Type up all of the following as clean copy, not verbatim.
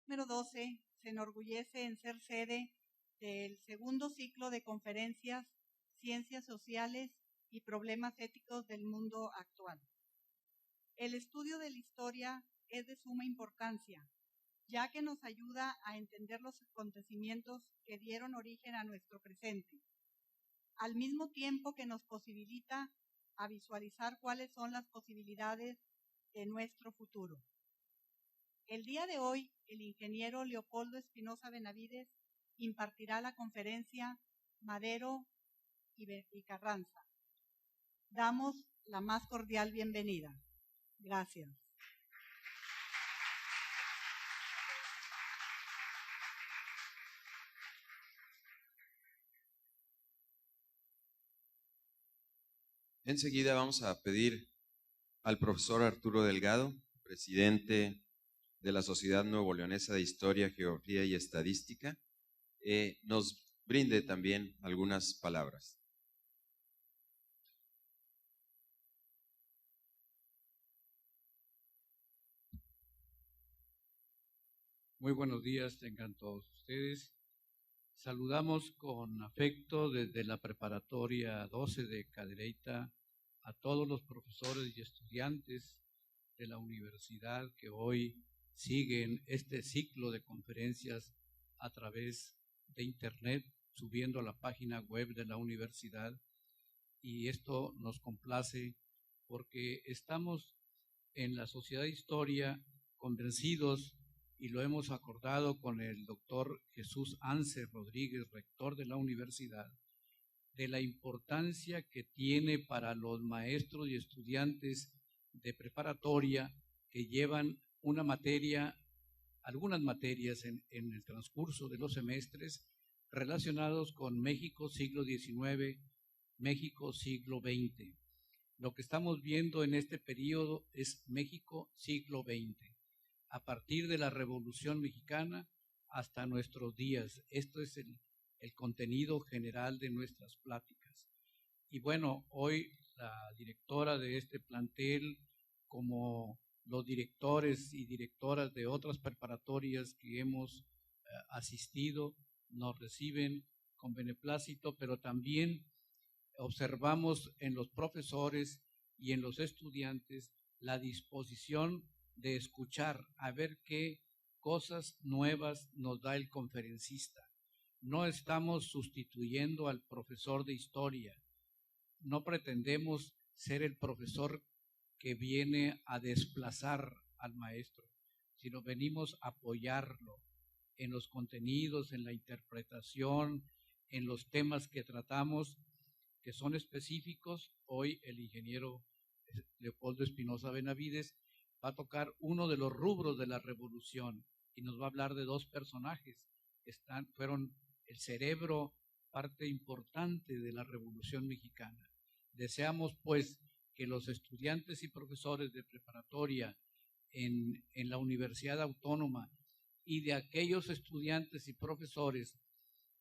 número 12 se enorgullece en ser sede del segundo ciclo de conferencias Ciencias Sociales y Problemas Éticos del Mundo Actual. El estudio de la historia es de suma importancia, ya que nos ayuda a entender los acontecimientos que dieron origen a nuestro presente, al mismo tiempo que nos posibilita a visualizar cuáles son las posibilidades de nuestro futuro. El día de hoy, el ingeniero Leopoldo Espinosa Benavides impartirá la conferencia Madero y Carranza. Damos la más cordial bienvenida. Gracias. Enseguida vamos a pedir al profesor Arturo Delgado, presidente de la Sociedad Nuevo Leonesa de Historia, Geografía y Estadística, nos brinde también algunas palabras. Muy buenos días tengan todos ustedes. Saludamos con afecto desde la preparatoria 12 de Cadereyta a todos los profesores y estudiantes de la universidad que hoy siguen este ciclo de conferencias a través de Internet, subiendo a la página web de la universidad. Y esto nos complace porque estamos en la Sociedad de Historia convencidos, y lo hemos acordado con el doctor Jesús Anse Rodríguez, rector de la universidad, de la importancia que tiene para los maestros y estudiantes de preparatoria que llevan una materia, algunas materias en el transcurso de los semestres relacionados con México siglo XIX, México siglo XX. Lo que estamos viendo en este periodo es México siglo XX, a partir de la Revolución Mexicana hasta nuestros días. Esto es el contenido general de nuestras pláticas. Y bueno, hoy la directora de este plantel, como los directores y directoras de otras preparatorias que hemos asistido, nos reciben con beneplácito, pero también observamos en los profesores y en los estudiantes la disposición de escuchar, a ver qué cosas nuevas nos da el conferencista. No estamos sustituyendo al profesor de historia, no pretendemos ser el profesor que viene a desplazar al maestro, sino venimos a apoyarlo en los contenidos, en la interpretación, en los temas que tratamos, que son específicos. Hoy el ingeniero Leopoldo Espinosa Benavides va a tocar uno de los rubros de la revolución y nos va a hablar de dos personajes que fueron el cerebro, parte importante de la Revolución Mexicana. Deseamos pues que los estudiantes y profesores de preparatoria en la Universidad Autónoma y de aquellos estudiantes y profesores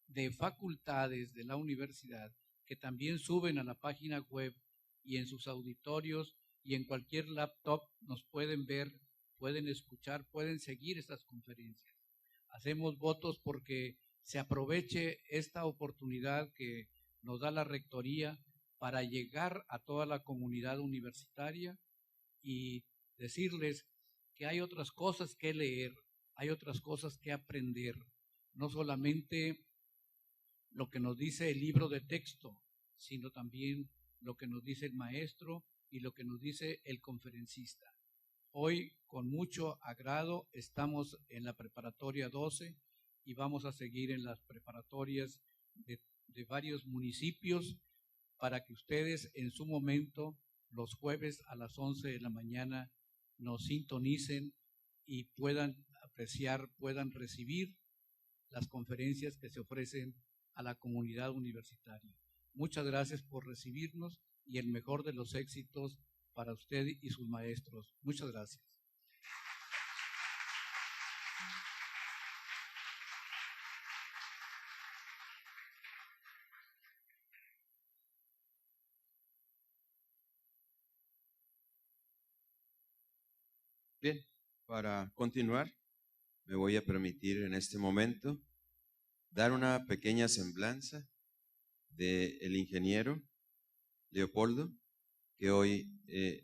de facultades de la universidad que también suben a la página web y en sus auditorios y en cualquier laptop nos pueden ver, pueden escuchar, pueden seguir estas conferencias. Hacemos votos porque se aproveche esta oportunidad que nos da la rectoría para llegar a toda la comunidad universitaria y decirles que hay otras cosas que leer, hay otras cosas que aprender, no solamente lo que nos dice el libro de texto, sino también lo que nos dice el maestro y lo que nos dice el conferencista. Hoy, con mucho agrado, estamos en la preparatoria 12 y vamos a seguir en las preparatorias de varios municipios para que ustedes en su momento, los jueves a las 11 de la mañana, nos sintonicen y puedan apreciar, puedan recibir las conferencias que se ofrecen a la comunidad universitaria. Muchas gracias por recibirnos y el mejor de los éxitos para usted y sus maestros. Muchas gracias. Bien, para continuar, me voy a permitir en este momento dar una pequeña semblanza del ingeniero Leopoldo, que hoy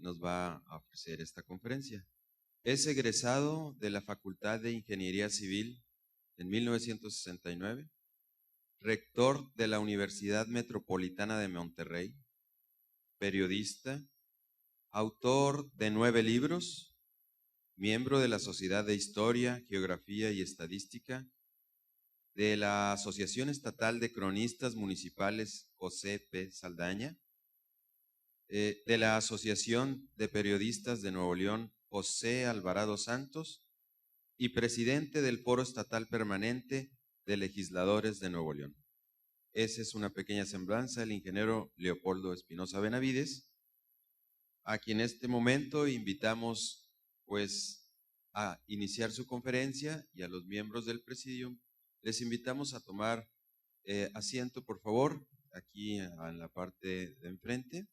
nos va a ofrecer esta conferencia. Es egresado de la Facultad de Ingeniería Civil en 1969, rector de la Universidad Metropolitana de Monterrey, periodista, autor de 9 libros, miembro de la Sociedad de Historia, Geografía y Estadística, de la Asociación Estatal de Cronistas Municipales José P. Saldaña, de la Asociación de Periodistas de Nuevo León José Alvarado Santos y presidente del Foro Estatal Permanente de Legisladores de Nuevo León. Esa es una pequeña semblanza del ingeniero Leopoldo Espinosa Benavides, a quien en este momento invitamos pues a iniciar su conferencia, y a los miembros del presidium les invitamos a tomar asiento, por favor, aquí en la parte de enfrente.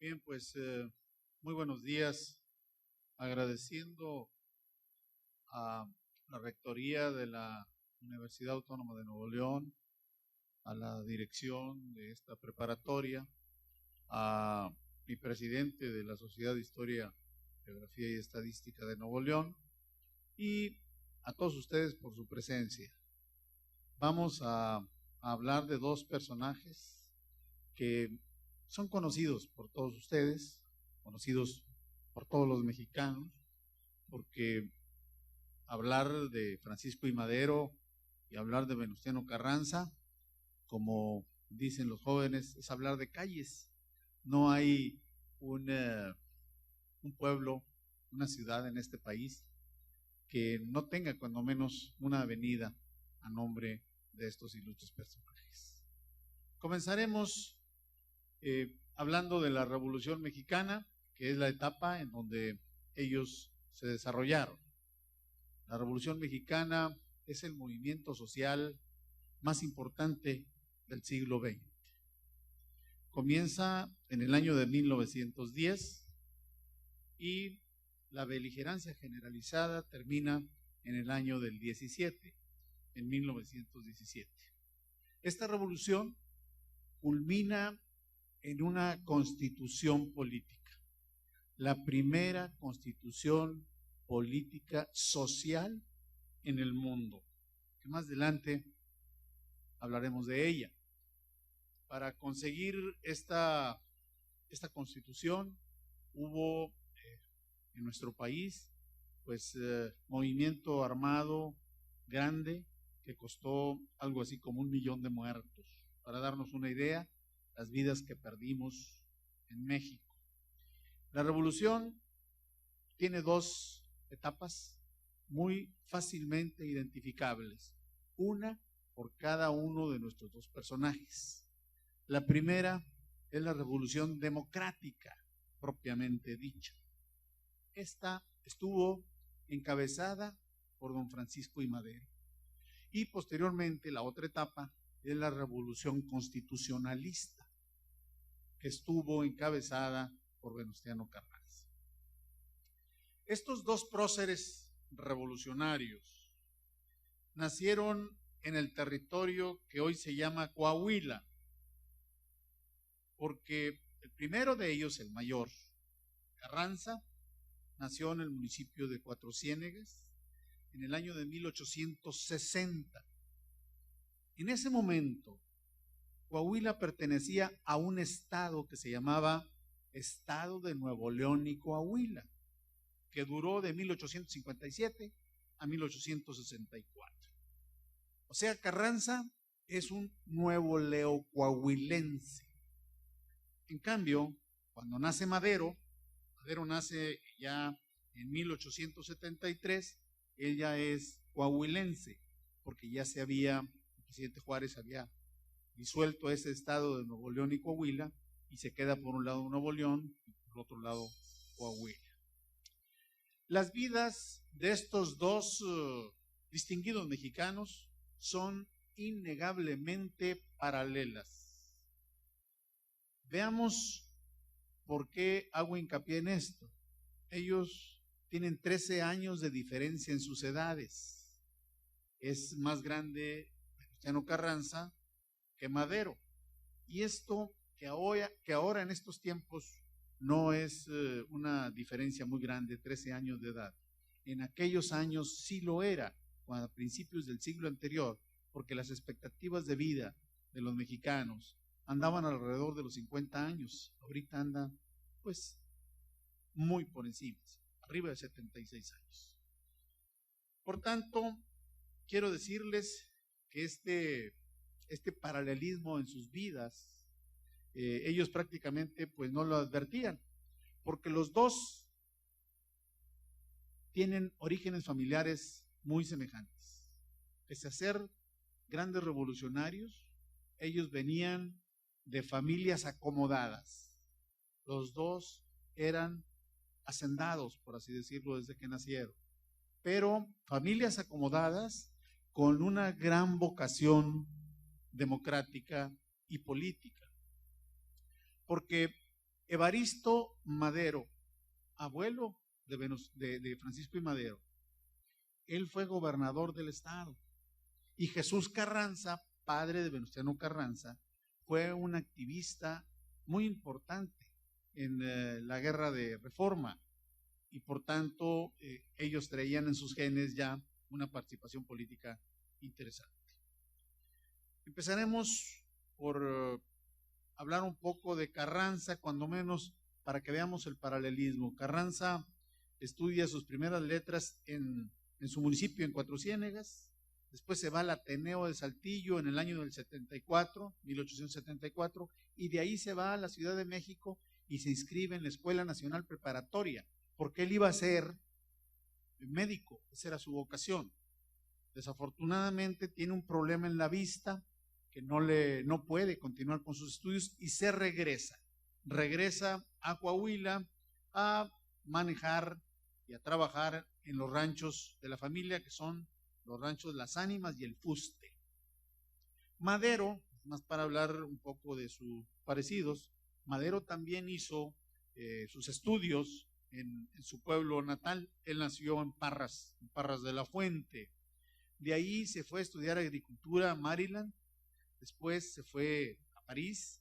Bien, pues muy buenos días. Agradeciendo a la Rectoría de la Universidad Autónoma de Nuevo León, a la dirección de esta preparatoria, a mi presidente de la Sociedad de Historia, Geografía y Estadística de Nuevo León, y a todos ustedes por su presencia. Vamos a hablar de 2 personajes que son conocidos por todos ustedes, conocidos por todos los mexicanos, porque hablar de Francisco I. Madero y hablar de Venustiano Carranza, como dicen los jóvenes, es hablar de calles. No hay un pueblo, una ciudad en este país que no tenga cuando menos una avenida a nombre de estos ilustres personajes. Comenzaremos hablando de la Revolución Mexicana, que es la etapa en donde ellos se desarrollaron. La Revolución Mexicana es el movimiento social más importante del siglo XX. Comienza en el año de 1910 y la beligerancia generalizada termina en el año del 17, en 1917. Esta revolución culmina en una constitución política, la primera constitución política social en el mundo, que más adelante hablaremos de ella. Para conseguir esta constitución hubo en nuestro país pues movimiento armado grande que costó algo así como 1 millón de muertos. Para darnos una idea, las vidas que perdimos en México. La revolución tiene 2 etapas muy fácilmente identificables, una por cada uno de nuestros 2 personajes. La primera es la revolución democrática, propiamente dicha. Esta estuvo encabezada por don Francisco I. Madero. Y posteriormente la otra etapa es la revolución constitucionalista, que estuvo encabezada por Venustiano Carranza. Estos 2 próceres revolucionarios nacieron en el territorio que hoy se llama Coahuila, porque el primero de ellos, el mayor, Carranza, nació en el municipio de Cuatro Ciénegas en el año de 1860. En ese momento, Coahuila pertenecía a un estado que se llamaba Estado de Nuevo León y Coahuila, que duró de 1857 a 1864. O sea, Carranza es un nuevo Leo coahuilense. En cambio, cuando nace Madero nace ya en 1873, él ya es coahuilense, porque ya el presidente Juárez había disuelto ese estado de Nuevo León y Coahuila, y se queda por un lado Nuevo León y por otro lado Coahuila. Las vidas de estos dos distinguidos mexicanos son innegablemente paralelas. Veamos por qué hago hincapié en esto. Ellos tienen 13 años de diferencia en sus edades. Es más grande Venustiano Carranza que Madero. Y esto que ahora en estos tiempos no es una diferencia muy grande, 13 años de edad. En aquellos años sí lo era, a principios del siglo anterior, porque las expectativas de vida de los mexicanos andaban alrededor de los 50 años. Ahorita andan, pues, muy por encima, arriba de 76 años. Por tanto, quiero decirles que este paralelismo en sus vidas, ellos prácticamente pues no lo advertían, porque los dos tienen orígenes familiares muy semejantes. Pese a ser grandes revolucionarios, ellos venían de familias acomodadas. Los dos eran hacendados, por así decirlo, desde que nacieron, pero familias acomodadas con una gran vocación democrática y política. Porque Evaristo Madero, abuelo de Francisco I. Madero, él fue gobernador del estado. Y Jesús Carranza, padre de Venustiano Carranza, fue un activista muy importante en la guerra de Reforma. Y por tanto, ellos traían en sus genes ya una participación política interesante. Empezaremos por hablar un poco de Carranza, cuando menos para que veamos el paralelismo. Carranza estudia sus primeras letras en su municipio, en Cuatro Ciénegas. Después se va al Ateneo de Saltillo en el año del 74, 1874, y de ahí se va a la Ciudad de México y se inscribe en la Escuela Nacional Preparatoria, porque él iba a ser médico, esa era su vocación. Desafortunadamente tiene un problema en la vista, que no puede continuar con sus estudios y se regresa a Coahuila a manejar y a trabajar en los ranchos de la familia, que son los ranchos Las Ánimas y el Fuste. Madero, más para hablar un poco de sus parecidos, Madero también hizo sus estudios en su pueblo natal. Él nació en Parras de la Fuente. De ahí se fue a estudiar agricultura a Maryland. Después se fue a París,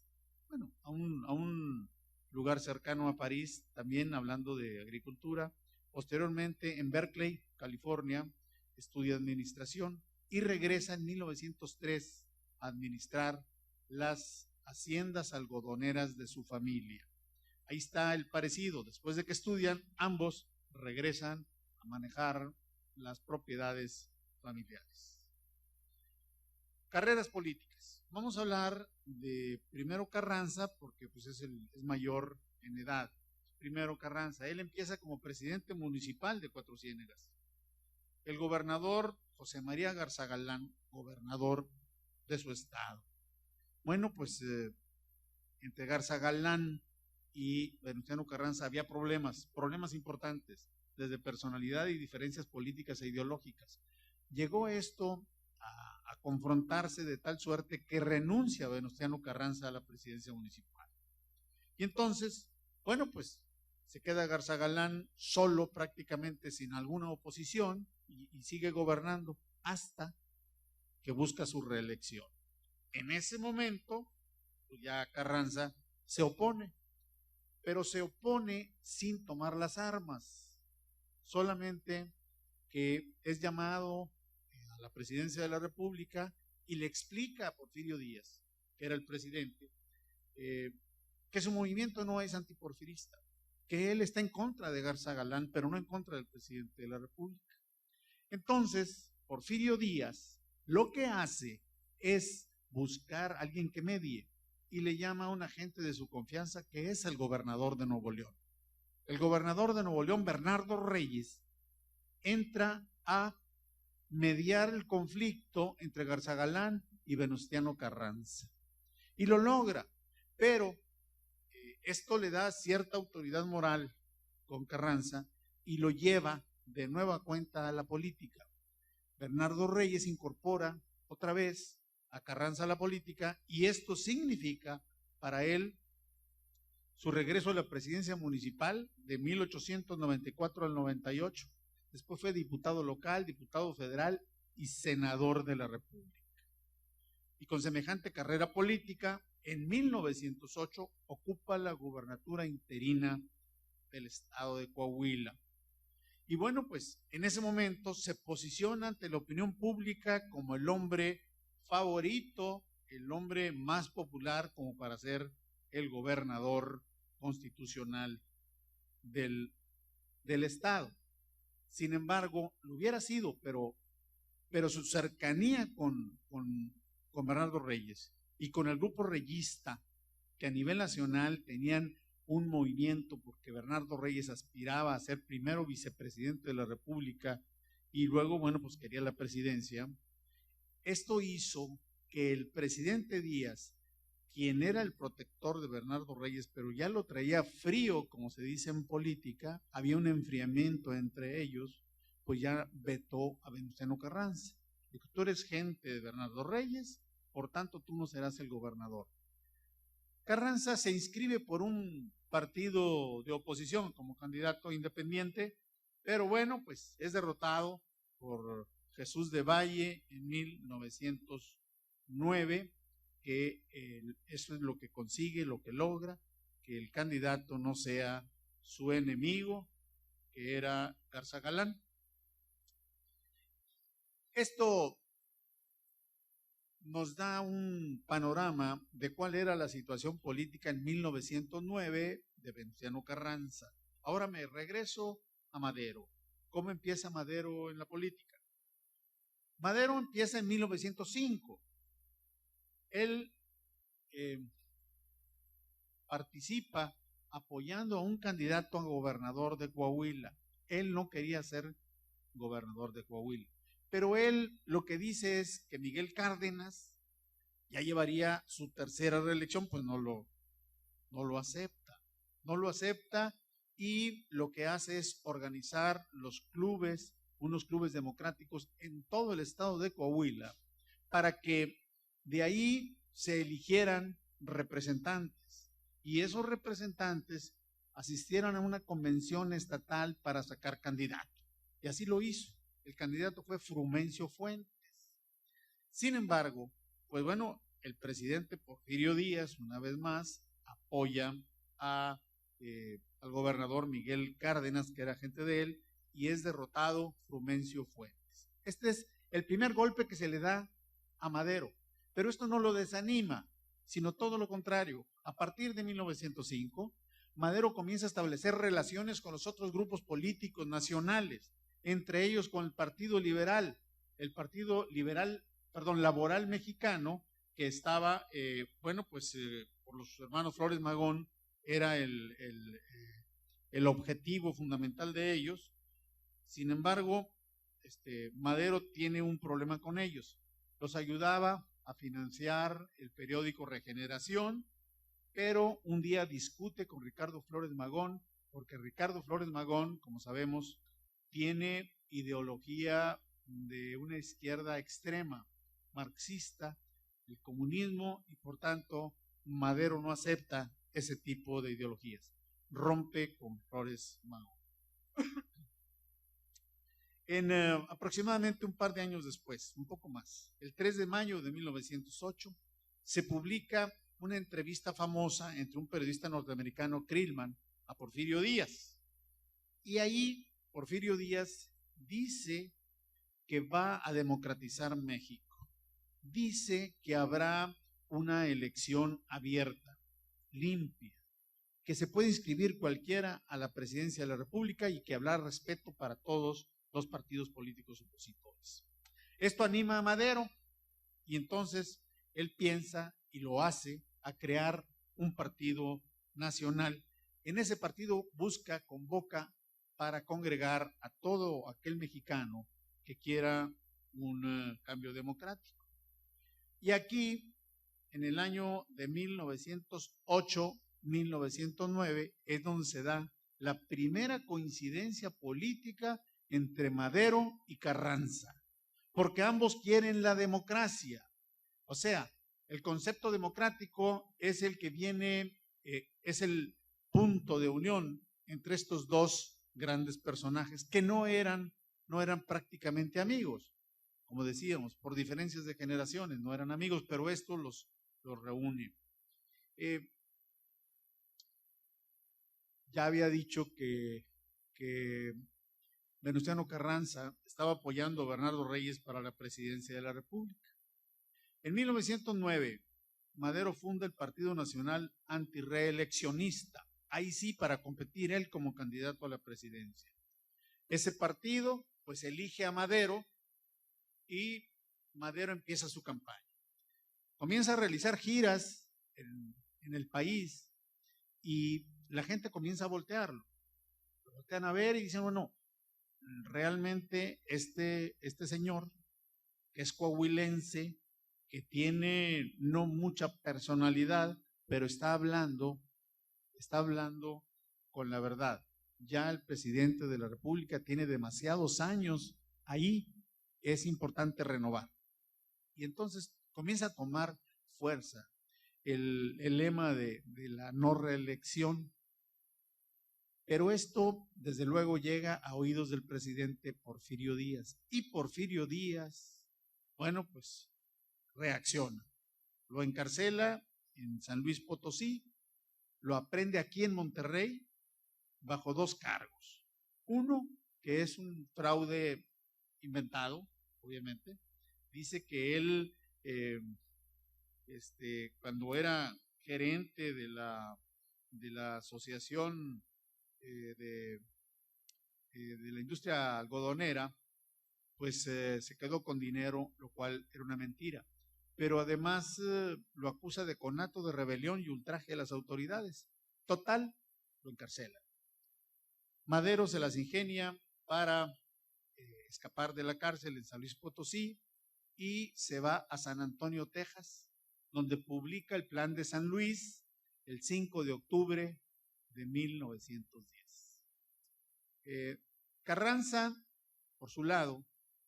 bueno, a un lugar cercano a París, también hablando de agricultura. Posteriormente en Berkeley, California, estudia administración y regresa en 1903 a administrar las haciendas algodoneras de su familia. Ahí está el parecido. Después de que estudian, ambos regresan a manejar las propiedades familiares. Carreras políticas. Vamos a hablar de primero Carranza, porque pues es mayor en edad. Primero Carranza. Él empieza como presidente municipal de Cuatro Ciénegas. El gobernador José María Garza Galán, gobernador de su estado. Bueno, pues entre Garza Galán y Venustiano Carranza había problemas importantes, desde personalidad y diferencias políticas e ideológicas. Llegó esto a confrontarse de tal suerte que renuncia Venustiano Carranza a la presidencia municipal. Y entonces, bueno, pues se queda Garza Galán solo, prácticamente sin alguna oposición, y sigue gobernando hasta que busca su reelección. En ese momento, pues ya Carranza se opone, pero se opone sin tomar las armas, solamente que es llamado a la presidencia de la República y le explica a Porfirio Díaz, que era el presidente, que su movimiento no es antiporfirista, que él está en contra de Garza Galán, pero no en contra del presidente de la República. Entonces, Porfirio Díaz lo que hace es buscar a alguien que medie y le llama a un agente de su confianza que es el gobernador de Nuevo León. El gobernador de Nuevo León, Bernardo Reyes, entra a mediar el conflicto entre Garzagalán y Venustiano Carranza. Y lo logra, pero esto le da cierta autoridad moral con Carranza y lo lleva de nueva cuenta a la política. Bernardo Reyes incorpora otra vez a Carranza a la política y esto significa para él su regreso a la presidencia municipal de 1894 al 98. Después fue diputado local, diputado federal y senador de la República. Y con semejante carrera política, en 1908 ocupa la gubernatura interina del estado de Coahuila. Y bueno, pues en ese momento se posiciona ante la opinión pública como el hombre favorito, el hombre más popular como para ser el gobernador constitucional del estado. Sin embargo, lo hubiera sido, pero su cercanía con Bernardo Reyes y con el grupo reyista, que a nivel nacional tenían un movimiento porque Bernardo Reyes aspiraba a ser primero vicepresidente de la República y luego, bueno, pues quería la presidencia. Esto hizo que el presidente Díaz, quien era el protector de Bernardo Reyes, pero ya lo traía frío, como se dice en política, había un enfriamiento entre ellos, pues ya vetó a Venustiano Carranza. Dijo, tú eres gente de Bernardo Reyes, por tanto tú no serás el gobernador. Carranza se inscribe por un partido de oposición como candidato independiente, pero bueno, pues es derrotado por Jesús de Valle en 1909, que eso es lo que consigue, lo que logra, que el candidato no sea su enemigo, que era Garzagalán. Esto nos da un panorama de cuál era la situación política en 1909 de Venustiano Carranza. Ahora me regreso a Madero. ¿Cómo empieza Madero en la política? Madero empieza en 1905. Él participa apoyando a un candidato a gobernador de Coahuila. Él no quería ser gobernador de Coahuila. Pero él lo que dice es que Miguel Cárdenas ya llevaría su tercera reelección, pues no lo acepta. No lo acepta y lo que hace es organizar los clubes, unos clubes democráticos en todo el estado de Coahuila, para que de ahí se eligieran representantes. Y esos representantes asistieran a una convención estatal para sacar candidato. Y así lo hizo. El candidato fue Frumencio Fuentes. Sin embargo, pues bueno, el presidente Porfirio Díaz, una vez más, apoya al gobernador Miguel Cárdenas, que era agente de él, y es derrotado Frumencio Fuentes. Este es el primer golpe que se le da a Madero, pero esto no lo desanima, sino todo lo contrario. A partir de 1905, Madero comienza a establecer relaciones con los otros grupos políticos nacionales, entre ellos con el Partido Liberal, Laboral Mexicano, que estaba, por los hermanos Flores Magón, era el objetivo fundamental de ellos. Sin embargo, Madero tiene un problema con ellos. Los ayudaba a financiar el periódico Regeneración, pero un día discute con Ricardo Flores Magón, porque Ricardo Flores Magón, como sabemos, tiene ideología de una izquierda extrema, marxista, el comunismo, y por tanto Madero no acepta ese tipo de ideologías. Rompe con Flores Magón. En aproximadamente un par de años después, un poco más, el 3 de mayo de 1908, se publica una entrevista famosa entre un periodista norteamericano, Krillman, a Porfirio Díaz. Y ahí Porfirio Díaz dice que va a democratizar México. Dice que habrá una elección abierta, limpia, que se puede inscribir cualquiera a la presidencia de la República y que habrá respeto para todos los partidos políticos opositores. Esto anima a Madero y entonces él piensa y lo hace a crear un partido nacional. En ese partido convoca para congregar a todo aquel mexicano que quiera un cambio democrático. Y aquí, en el año de 1908-1909, es donde se da la primera coincidencia política entre Madero y Carranza, porque ambos quieren la democracia. O sea, el concepto democrático es el que viene, es el punto de unión entre estos dos grandes personajes que no eran prácticamente amigos. Como decíamos, por diferencias de generaciones, no eran amigos, pero esto los reúne. Ya había dicho que Venustiano Carranza estaba apoyando a Bernardo Reyes para la presidencia de la República. En 1909, Madero funda el Partido Nacional Antirreeleccionista, ahí sí para competir él como candidato a la presidencia. Ese partido pues elige a Madero y Madero empieza su campaña. Comienza a realizar giras en el país y la gente comienza a voltearlo. Lo voltean a ver y dicen, bueno, realmente este señor, que es coahuilense, que tiene no mucha personalidad, pero está hablando con la verdad. Ya el presidente de la República tiene demasiados años ahí, es importante renovar. Y entonces comienza a tomar fuerza el lema de la no reelección. Pero esto, desde luego, llega a oídos del presidente Porfirio Díaz. Y Porfirio Díaz, bueno, pues reacciona. Lo encarcela en San Luis Potosí, lo aprende aquí en Monterrey bajo dos cargos. Uno, que es un fraude inventado, obviamente. Dice que él, cuando era gerente de la asociación de la industria algodonera, pues se quedó con dinero, lo cual era una mentira. Pero además lo acusa de conato de rebelión y ultraje a las autoridades. Total, lo encarcela. Madero se las ingenia para escapar de la cárcel en San Luis Potosí y se va a San Antonio, Texas, donde publica el Plan de San Luis el 5 de octubre de 1910. Carranza, por su lado,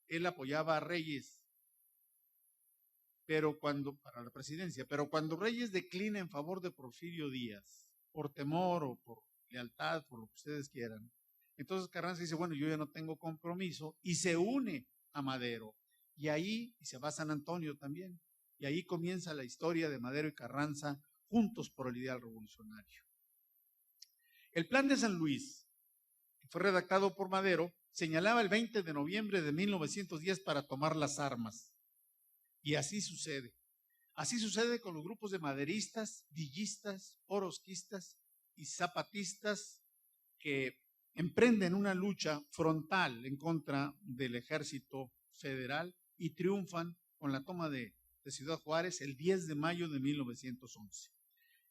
él apoyaba a Reyes para la presidencia, pero cuando Reyes declina en favor de Porfirio Díaz, por temor o por lealtad, por lo que ustedes quieran, entonces Carranza dice, bueno, yo ya no tengo compromiso, y se une a Madero, y se va a San Antonio también, y ahí comienza la historia de Madero y Carranza juntos por el ideal revolucionario. El Plan de San Luis, que fue redactado por Madero, señalaba el 20 de noviembre de 1910 para tomar las armas. Y así sucede. Así sucede con los grupos de maderistas, villistas, orozquistas y zapatistas que emprenden una lucha frontal en contra del ejército federal y triunfan con la toma de Ciudad Juárez el 10 de mayo de 1911.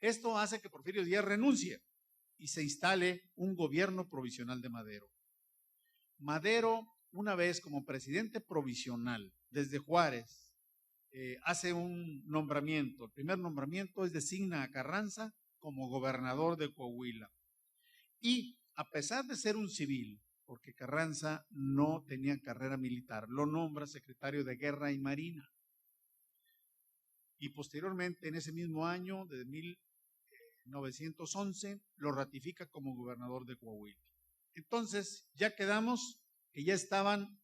Esto hace que Porfirio Díaz renuncie y se instale un gobierno provisional de Madero. Madero, una vez como presidente provisional desde Juárez, hace un nombramiento. El primer nombramiento es designa a Carranza como gobernador de Coahuila. Y a pesar de ser un civil, porque Carranza no tenía carrera militar, lo nombra secretario de Guerra y Marina. Y posteriormente, en ese mismo año de 1911, lo ratifica como gobernador de Coahuila. Entonces, ya quedamos que ya estaban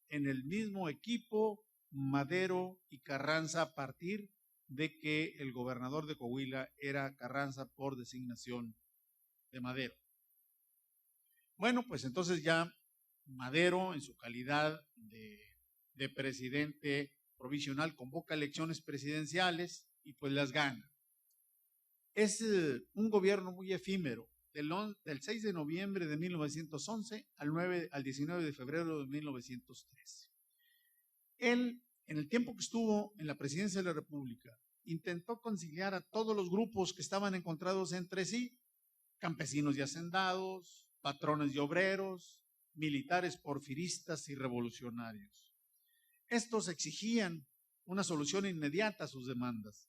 en el mismo equipo Madero y Carranza a partir de que el gobernador de Coahuila era Carranza por designación de Madero. Bueno, pues entonces ya Madero, en su calidad de presidente provisional, convoca elecciones presidenciales y pues las gana. Es un gobierno muy efímero, del 6 de noviembre de 1911 al 19 de febrero de 1913. Él en el tiempo que estuvo en la presidencia de la República, intentó conciliar a todos los grupos que estaban encontrados entre sí, campesinos y hacendados, patrones y obreros, militares porfiristas y revolucionarios. Estos exigían una solución inmediata a sus demandas.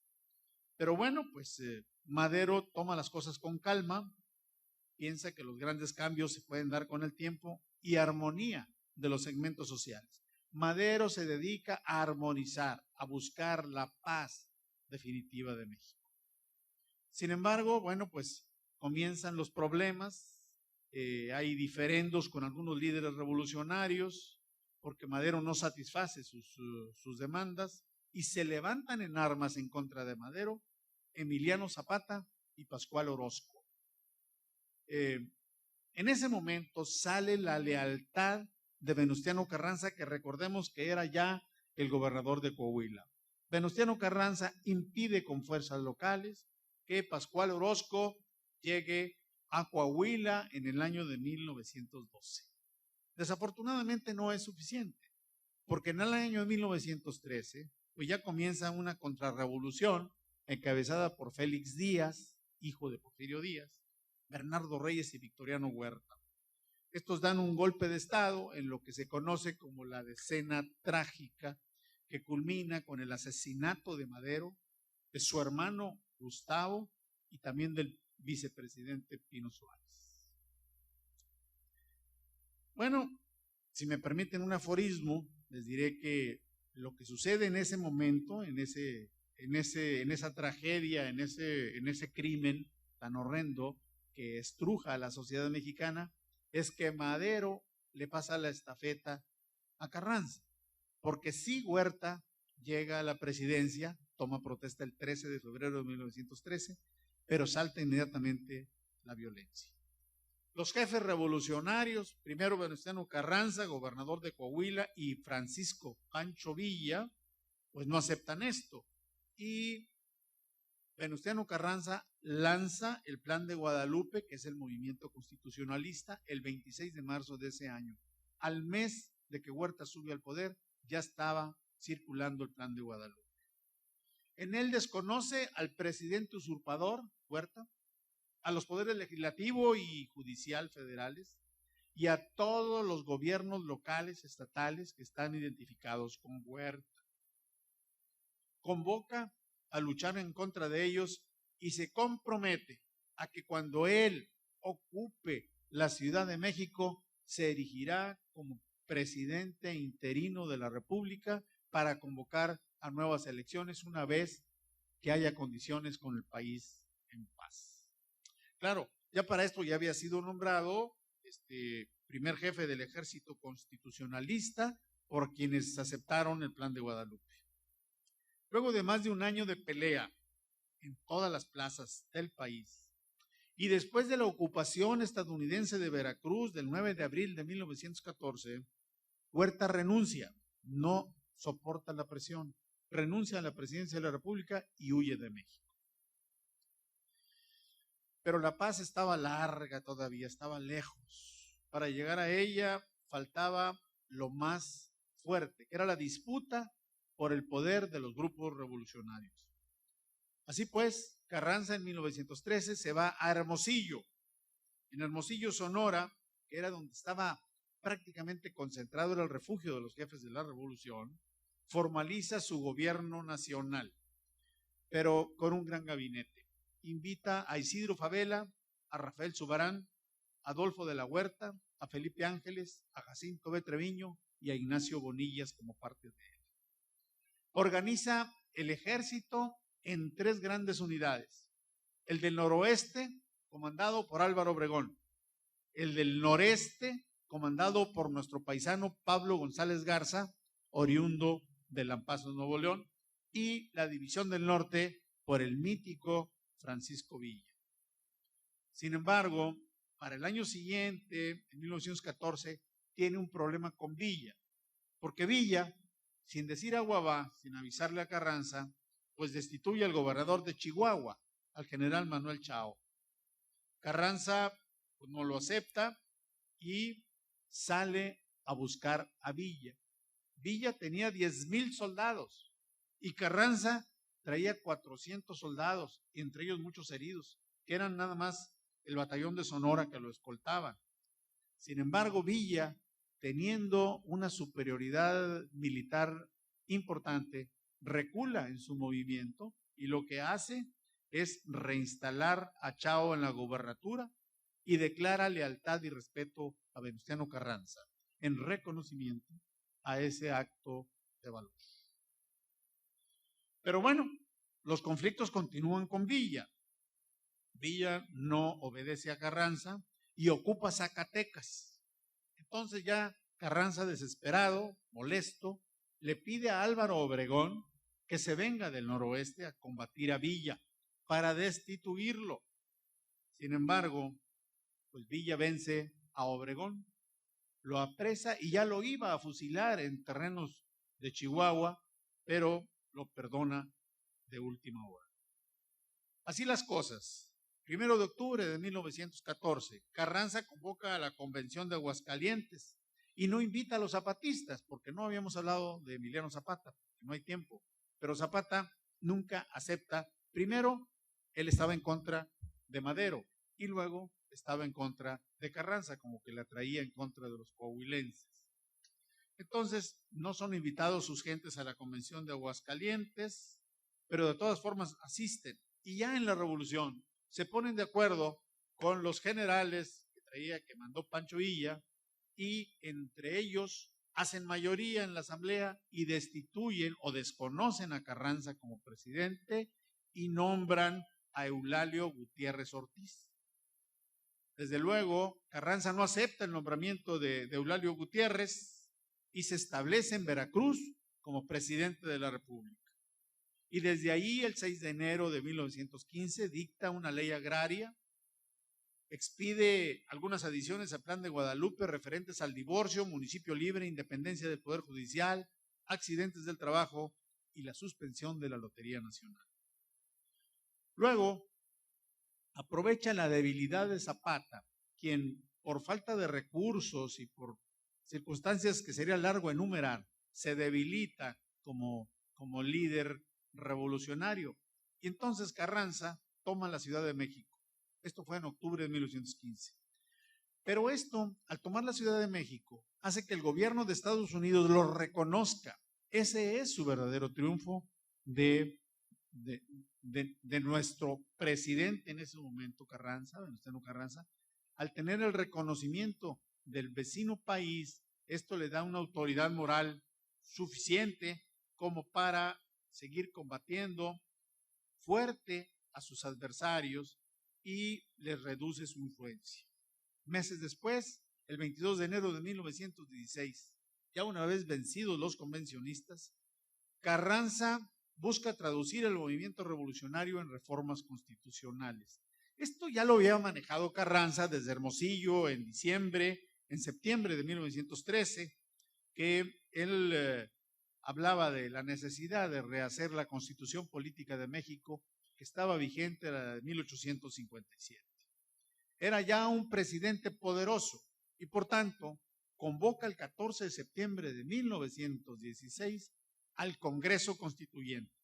Pero bueno, pues Madero toma las cosas con calma, piensa que los grandes cambios se pueden dar con el tiempo y armonía de los segmentos sociales. Madero se dedica a armonizar, a buscar la paz definitiva de México. Sin embargo, bueno, pues comienzan los problemas, hay diferendos con algunos líderes revolucionarios, porque Madero no satisface sus demandas, y se levantan en armas en contra de Madero Emiliano Zapata y Pascual Orozco. En ese momento sale la lealtad de Venustiano Carranza, que recordemos que era ya el gobernador de Coahuila. Venustiano Carranza impide con fuerzas locales que Pascual Orozco llegue a Coahuila en el año de 1912. Desafortunadamente no es suficiente, porque en el año de 1913 pues ya comienza una contrarrevolución encabezada por Félix Díaz, hijo de Porfirio Díaz, Bernardo Reyes y Victoriano Huerta. Estos dan un golpe de estado en lo que se conoce como la Decena Trágica, que culmina con el asesinato de Madero, de su hermano Gustavo y también del vicepresidente Pino Suárez. Bueno, si me permiten un aforismo, les diré que lo que sucede en ese momento, en esa tragedia, en ese crimen tan horrendo que estruja a la sociedad mexicana, es que Madero le pasa la estafeta a Carranza, porque sí, Huerta llega a la presidencia, toma protesta el 13 de febrero de 1913, pero salta inmediatamente la violencia. Los jefes revolucionarios, primero Venustiano Carranza, gobernador de Coahuila, y Francisco Pancho Villa, pues no aceptan esto. Y Venustiano Carranza lanza el Plan de Guadalupe, que es el movimiento constitucionalista, el 26 de marzo de ese año. Al mes de que Huerta sube al poder, ya estaba circulando el Plan de Guadalupe. En él desconoce al presidente usurpador, Huerta, a los poderes legislativo y judicial federales y a todos los gobiernos locales, estatales que están identificados con Huerta. Convoca a luchar en contra de ellos y se compromete a que cuando él ocupe la Ciudad de México se erigirá como presidente interino de la República para convocar a nuevas elecciones una vez que haya condiciones con el país en paz. Claro, ya para esto ya había sido nombrado primer jefe del ejército constitucionalista por quienes aceptaron el Plan de Guadalupe. Luego de más de un año de pelea en todas las plazas del país y después de la ocupación estadounidense de Veracruz del 9 de abril de 1914, Huerta renuncia, no soporta la presión, renuncia a la presidencia de la República y huye de México. Pero la paz estaba larga todavía, estaba lejos. Para llegar a ella faltaba lo más fuerte, que era la disputa por el poder de los grupos revolucionarios. Así pues, Carranza en 1913 se va a Hermosillo. En Hermosillo, Sonora, que era donde estaba prácticamente concentrado el refugio de los jefes de la revolución, formaliza su gobierno nacional, pero con un gran gabinete. Invita a Isidro Fabela, a Rafael Zubarán, a Adolfo de la Huerta, a Felipe Ángeles, a Jacinto B. Treviño y a Ignacio Bonillas como parte de él. Organiza el ejército en 3 grandes unidades. El del noroeste, comandado por Álvaro Obregón. El del noreste, comandado por nuestro paisano Pablo González Garza, oriundo de Lampazos, Nuevo León. Y la división del norte por el mítico Francisco Villa. Sin embargo, para el año siguiente, en 1914, tiene un problema con Villa, porque Villa, sin decir agua va, sin avisarle a Carranza, pues destituye al gobernador de Chihuahua, al general Manuel Chao. Carranza pues, no lo acepta y sale a buscar a Villa. Villa tenía 10,000 soldados y Carranza traía 400 soldados, y entre ellos muchos heridos, que eran nada más el batallón de Sonora que lo escoltaba. Sin embargo, Villa, teniendo una superioridad militar importante, recula en su movimiento y lo que hace es reinstalar a Chao en la gubernatura y declara lealtad y respeto a Venustiano Carranza en reconocimiento a ese acto de valor. Pero bueno, los conflictos continúan con Villa. Villa no obedece a Carranza y ocupa Zacatecas. Entonces ya Carranza, desesperado, molesto, le pide a Álvaro Obregón que se venga del noroeste a combatir a Villa para destituirlo. Sin embargo, pues Villa vence a Obregón, lo apresa y ya lo iba a fusilar en terrenos de Chihuahua, pero lo perdona de última hora. Así las cosas. 1 de octubre de 1914, Carranza convoca a la Convención de Aguascalientes y no invita a los zapatistas, porque no habíamos hablado de Emiliano Zapata, no hay tiempo, pero Zapata nunca acepta. Primero, él estaba en contra de Madero y luego estaba en contra de Carranza, como que la traía en contra de los coahuilenses. Entonces, no son invitados sus gentes a la Convención de Aguascalientes, pero de todas formas asisten. Y ya en la Revolución se ponen de acuerdo con los generales que mandó Pancho Villa, y entre ellos hacen mayoría en la asamblea y destituyen o desconocen a Carranza como presidente y nombran a Eulalio Gutiérrez Ortiz. Desde luego, Carranza no acepta el nombramiento de Eulalio Gutiérrez y se establece en Veracruz como presidente de la República. Y desde ahí, el 6 de enero de 1915, dicta una ley agraria, expide algunas adiciones al Plan de Guadalupe referentes al divorcio, municipio libre, independencia del Poder Judicial, accidentes del trabajo y la suspensión de la Lotería Nacional. Luego, aprovecha la debilidad de Zapata, quien por falta de recursos y por circunstancias que sería largo enumerar, se debilita como líder revolucionario. Y entonces Carranza toma la Ciudad de México. Esto fue en octubre de 1915. Pero esto, al tomar la Ciudad de México, hace que el gobierno de Estados Unidos lo reconozca. Ese es su verdadero triunfo de nuestro presidente en ese momento, Carranza, Venustiano Carranza. Al tener el reconocimiento del vecino país, esto le da una autoridad moral suficiente como para seguir combatiendo fuerte a sus adversarios y les reduce su influencia. Meses después, el 22 de enero de 1916, ya una vez vencidos los convencionistas, Carranza busca traducir el movimiento revolucionario en reformas constitucionales. Esto ya lo había manejado Carranza desde Hermosillo en septiembre de 1913, que él hablaba de la necesidad de rehacer la Constitución Política de México, que estaba vigente, la de 1857. Era ya un presidente poderoso y por tanto convoca el 14 de septiembre de 1916 al Congreso Constituyente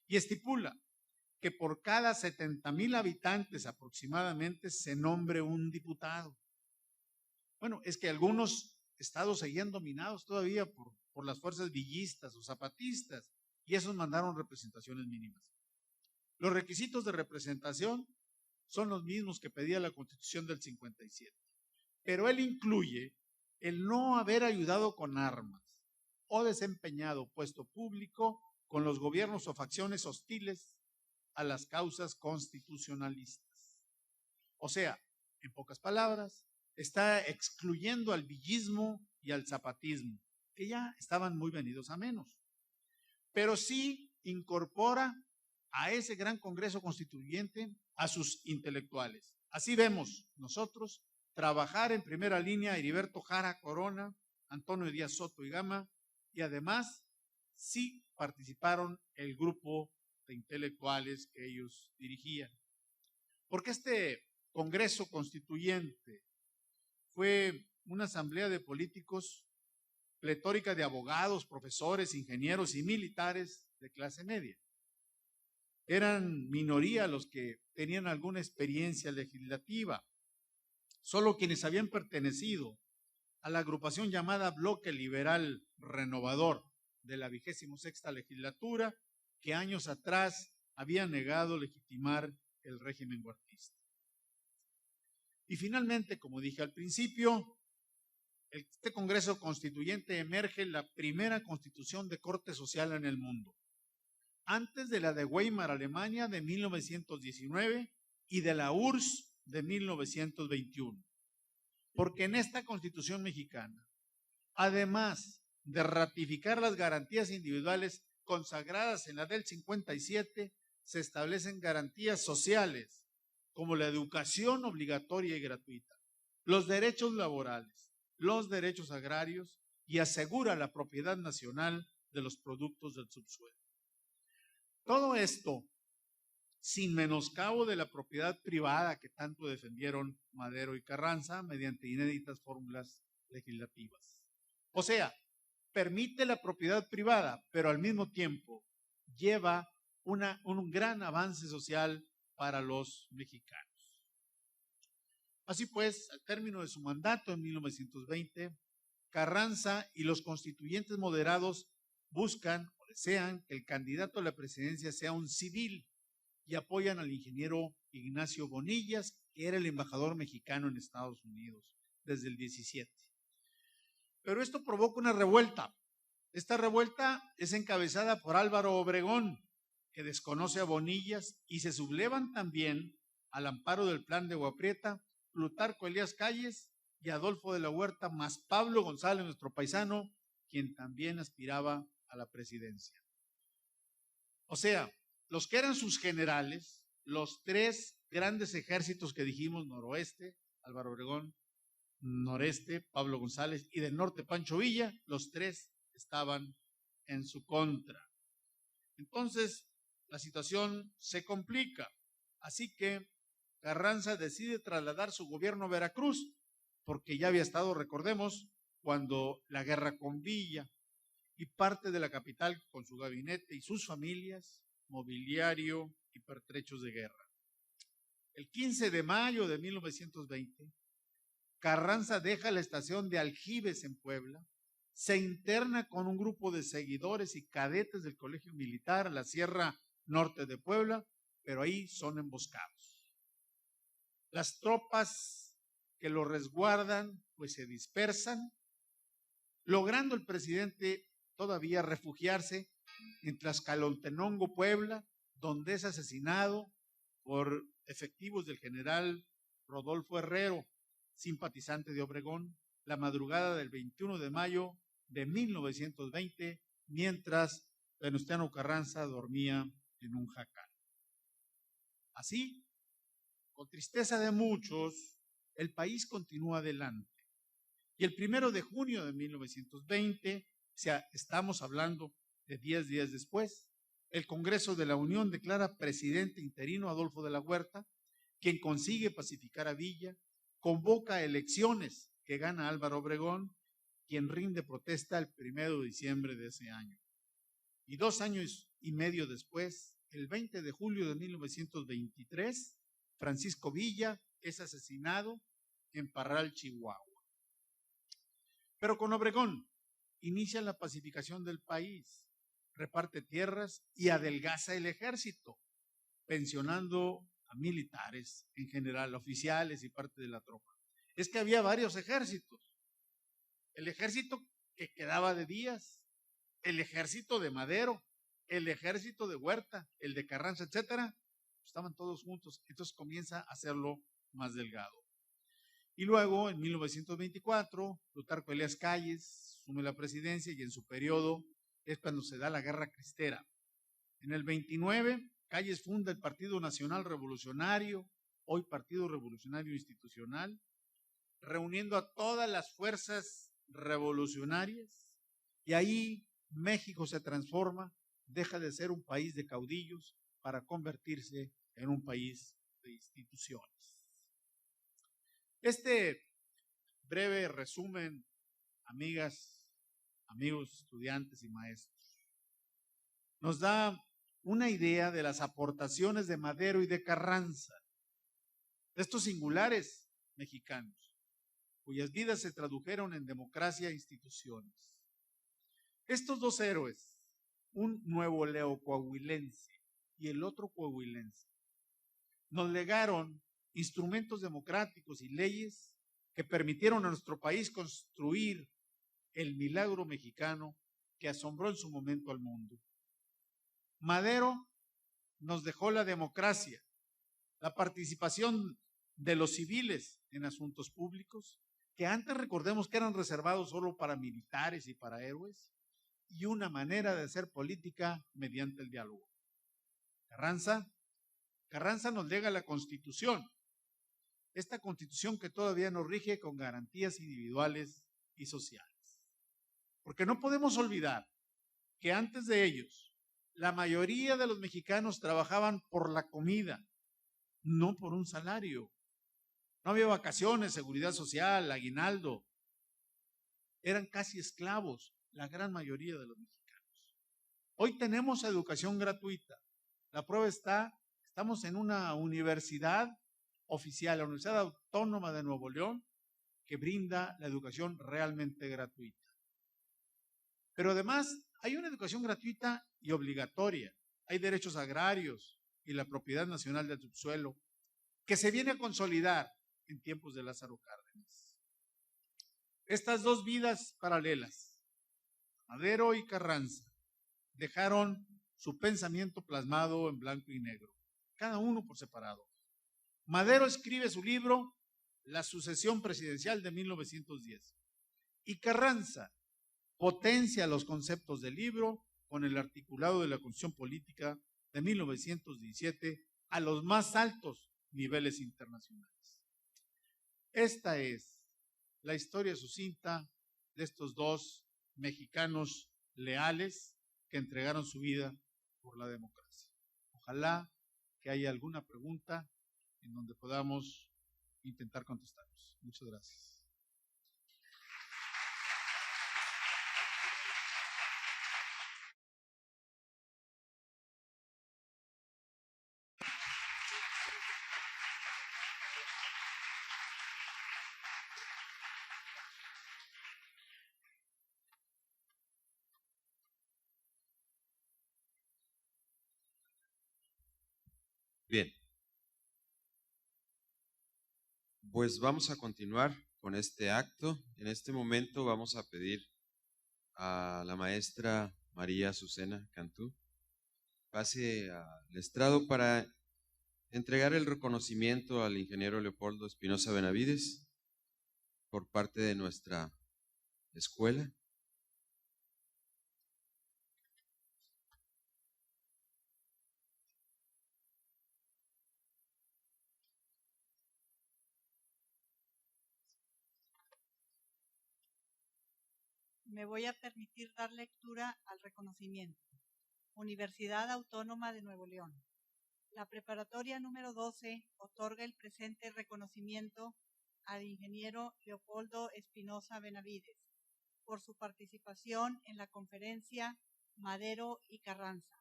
y estipula que por cada 70,000 habitantes aproximadamente se nombre un diputado. Bueno, es que algunos estados seguían dominados todavía por las fuerzas villistas o zapatistas y esos mandaron representaciones mínimas. Los requisitos de representación son los mismos que pedía la Constitución del 57, pero él incluye el no haber ayudado con armas o desempeñado puesto público con los gobiernos o facciones hostiles a las causas constitucionalistas. O sea, en pocas palabras, está excluyendo al villismo y al zapatismo, que ya estaban muy venidos a menos. Pero sí incorpora a ese gran Congreso Constituyente a sus intelectuales. Así vemos nosotros trabajar en primera línea a Heriberto Jara Corona, Antonio Díaz Soto y Gama, y además sí participaron el grupo de intelectuales que ellos dirigían. Porque este Congreso Constituyente fue una asamblea de políticos pletórica de abogados, profesores, ingenieros y militares de clase media. Eran minoría los que tenían alguna experiencia legislativa. Solo quienes habían pertenecido a la agrupación llamada Bloque Liberal Renovador de la 26ª legislatura, que años atrás había negado legitimar el régimen huertista. Y finalmente, como dije al principio, este Congreso Constituyente emerge la primera constitución de corte social en el mundo, antes de la de Weimar, Alemania, de 1919 y de la URSS de 1921. Porque en esta Constitución mexicana, además de ratificar las garantías individuales consagradas en la del 57, se establecen garantías sociales como la educación obligatoria y gratuita, los derechos laborales, los derechos agrarios y asegura la propiedad nacional de los productos del subsuelo. Todo esto sin menoscabo de la propiedad privada que tanto defendieron Madero y Carranza mediante inéditas fórmulas legislativas. O sea, permite la propiedad privada, pero al mismo tiempo lleva un gran avance social para los mexicanos. Así pues, al término de su mandato en 1920, Carranza y los constituyentes moderados buscan o desean que el candidato a la presidencia sea un civil y apoyan al ingeniero Ignacio Bonillas, que era el embajador mexicano en Estados Unidos desde el 17. Pero esto provoca una revuelta. Esta revuelta es encabezada por Álvaro Obregón, que desconoce a Bonillas, y se sublevan también al amparo del Plan de Huaprieta, Plutarco Elías Calles y Adolfo de la Huerta, más Pablo González, nuestro paisano, quien también aspiraba a la presidencia. O sea, los que eran sus generales, los tres grandes ejércitos que dijimos, noroeste, Álvaro Obregón, noreste, Pablo González, y del norte, Pancho Villa, los tres estaban en su contra. Entonces, la situación se complica. Así que Carranza decide trasladar su gobierno a Veracruz, porque ya había estado, recordemos, cuando la guerra con Villa, y parte de la capital con su gabinete y sus familias, mobiliario y pertrechos de guerra. El 15 de mayo de 1920, Carranza deja la estación de Aljibes en Puebla, se interna con un grupo de seguidores y cadetes del Colegio Militar a la Sierra Norte de Puebla, pero ahí son emboscados. Las tropas que lo resguardan pues se dispersan, logrando el presidente todavía refugiarse en Tlaxcaltenango, Puebla, donde es asesinado por efectivos del general Rodolfo Herrero, simpatizante de Obregón, la madrugada del 21 de mayo de 1920, mientras Venustiano Carranza dormía en un jacal. Así, con tristeza de muchos, el país continúa adelante. Y el 1 de junio de 1920, o sea, estamos hablando de 10 días después, el Congreso de la Unión declara presidente interino a Adolfo de la Huerta, quien consigue pacificar a Villa, convoca elecciones que gana Álvaro Obregón, quien rinde protesta el 1 de diciembre de ese año. Y 2 años y medio después, el 20 de julio de 1923, Francisco Villa es asesinado en Parral, Chihuahua. Pero con Obregón inicia la pacificación del país, reparte tierras y adelgaza el ejército, pensionando a militares, en general, oficiales y parte de la tropa. Es que había varios ejércitos. El ejército que quedaba de Díaz, el ejército de Madero, el ejército de Huerta, el de Carranza, etcétera, estaban todos juntos. Entonces comienza a hacerlo más delgado. Y luego, en 1924, Plutarco Elías Calles asume la presidencia y en su periodo es cuando se da la Guerra Cristera. En el 29, Calles funda el Partido Nacional Revolucionario, hoy Partido Revolucionario Institucional, reuniendo a todas las fuerzas revolucionarias, y ahí México se transforma, deja de ser un país de caudillos para convertirse en un país de instituciones. Este breve resumen, amigas amigos estudiantes y maestros. Nos da una idea de las aportaciones de Madero y de Carranza, de estos singulares mexicanos, cuyas vidas se tradujeron en democracia e instituciones. Estos dos héroes, un nuevo leo coahuilense y el otro coahuilense, nos legaron instrumentos democráticos y leyes que permitieron a nuestro país construir el milagro mexicano que asombró en su momento al mundo. Madero nos dejó la democracia, la participación de los civiles en asuntos públicos, que antes recordemos que eran reservados solo para militares y para héroes, y una manera de hacer política mediante el diálogo. Carranza nos lega la Constitución, esta Constitución que todavía nos rige con garantías individuales y sociales. Porque no podemos olvidar que antes de ellos, la mayoría de los mexicanos trabajaban por la comida, no por un salario. No había vacaciones, seguridad social, aguinaldo. Eran casi esclavos la gran mayoría de los mexicanos. Hoy tenemos educación gratuita. La prueba está, estamos en una universidad oficial, la Universidad Autónoma de Nuevo León, que brinda la educación realmente gratuita. Pero además hay una educación gratuita y obligatoria. Hay derechos agrarios y la propiedad nacional del subsuelo, que se viene a consolidar en tiempos de Lázaro Cárdenas. Estas dos vidas paralelas, Madero y Carranza, dejaron su pensamiento plasmado en blanco y negro, cada uno por separado. Madero escribe su libro La sucesión presidencial de 1910 y Carranza potencia los conceptos del libro con el articulado de la Constitución Política de 1917 a los más altos niveles internacionales. Esta es la historia sucinta de estos dos mexicanos leales que entregaron su vida por la democracia. Ojalá que haya alguna pregunta en donde podamos intentar contestarlos. Muchas gracias. Bien. Pues vamos a continuar con este acto. En este momento vamos a pedir a la maestra María Azucena Cantú pase al estrado para entregar el reconocimiento al ingeniero Leopoldo Espinosa Benavides por parte de nuestra escuela. Me voy a permitir dar lectura al reconocimiento. Universidad Autónoma de Nuevo León. La preparatoria número 12 otorga el presente reconocimiento al ingeniero Leopoldo Espinosa Benavides por su participación en la conferencia Madero y Carranza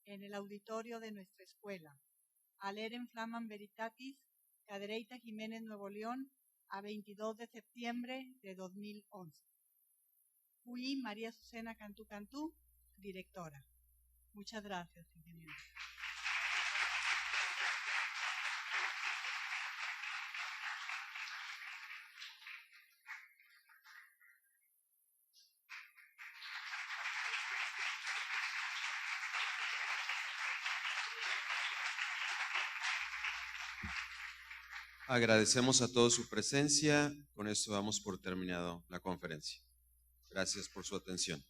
en el auditorio de nuestra escuela. Alerem Flamam Veritatis, Cadereyta Jiménez, Nuevo León, a 22 de septiembre de 2011. Fui María Azucena Cantú Cantú, directora. Muchas gracias, ingeniero. Agradecemos a todos su presencia. Con esto damos por terminado la conferencia. Gracias por su atención.